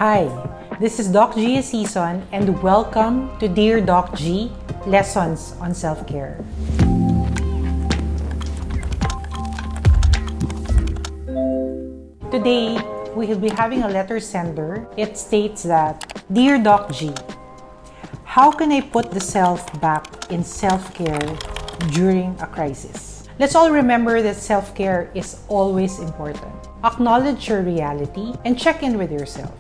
Hi, this is Doc Gia Season and welcome to Dear Doc G Lessons on Self-Care. Today, we will be having a letter sender. It states that, Dear Doc G, how can I put the self back in self-care during a crisis? Let's all remember that self-care is always important. Acknowledge your reality and check in with yourself.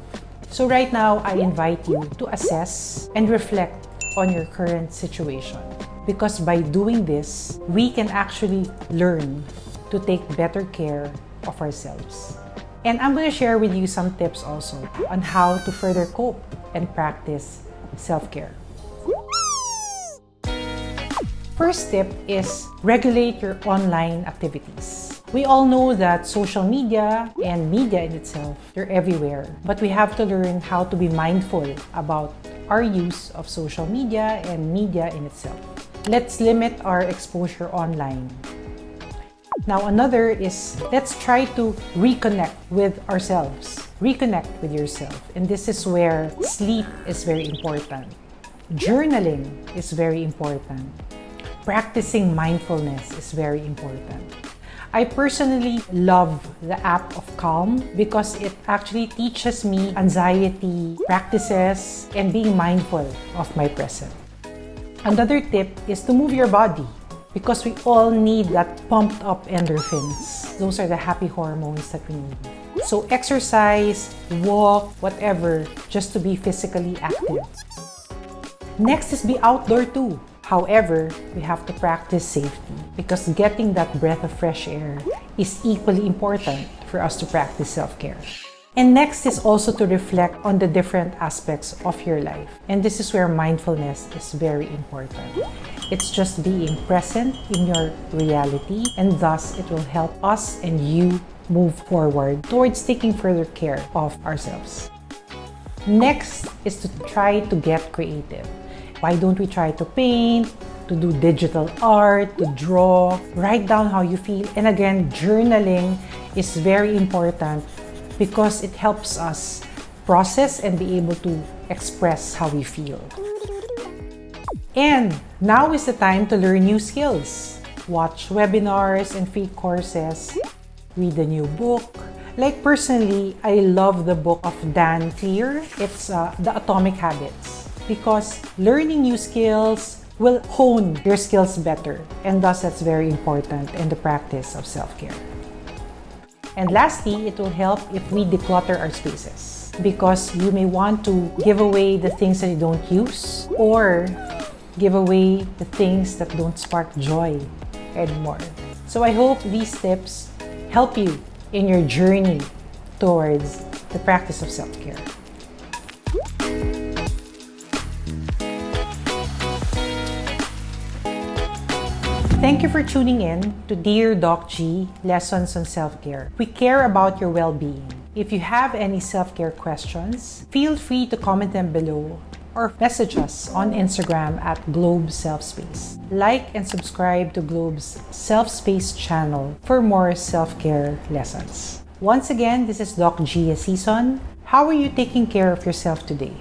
So right now, I invite you to assess and reflect on your current situation. Because by doing this, we can actually learn to take better care of ourselves. And I'm going to share with you some tips also on how to further cope and practice self-care. First tip is regulate your online activities. We all know that social media and media in itself, they're everywhere. But we have to learn how to be mindful about our use of social media and media in itself. Let's limit our exposure online. Now, another is let's try to reconnect with ourselves. Reconnect with yourself. And this is where sleep is very important. Journaling is very important. Practicing mindfulness is very important. I personally love the app of Calm because it actually teaches me anxiety practices and being mindful of my present. Another tip is to move your body because we all need that pumped up endorphins. Those are the happy hormones that we need. So exercise, walk, whatever, just to be physically active. Next is be outdoor too. However, we have to practice safety because getting that breath of fresh air is equally important for us to practice self-care. And next is also to reflect on the different aspects of your life. And this is where mindfulness is very important. It's just being present in your reality, and thus it will help us and you move forward towards taking further care of ourselves. Next is to try to get creative. Why don't we try to paint, to do digital art, to draw, write down how you feel. And again, journaling is very important because it helps us process and be able to express how we feel. And now is the time to learn new skills. Watch webinars and free courses, read a new book. Like personally, I love the book of Dan Clear. It's The Atomic Habits. Because learning new skills will hone your skills better, and thus that's very important in the practice of self-care. And lastly, it will help if we declutter our spaces because you may want to give away the things that you don't use or give away the things that don't spark joy anymore. So I hope these tips help you in your journey towards the practice of self-care. Thank you for tuning in to Dear Doc G Lessons on Self-Care. We care about your well-being. If you have any self-care questions, feel free to comment them below or message us on Instagram at Globe Self-Space. Like and subscribe to Globe's Self-Space channel for more self-care lessons. Once again, this is Doc Gia Season. How are you taking care of yourself today?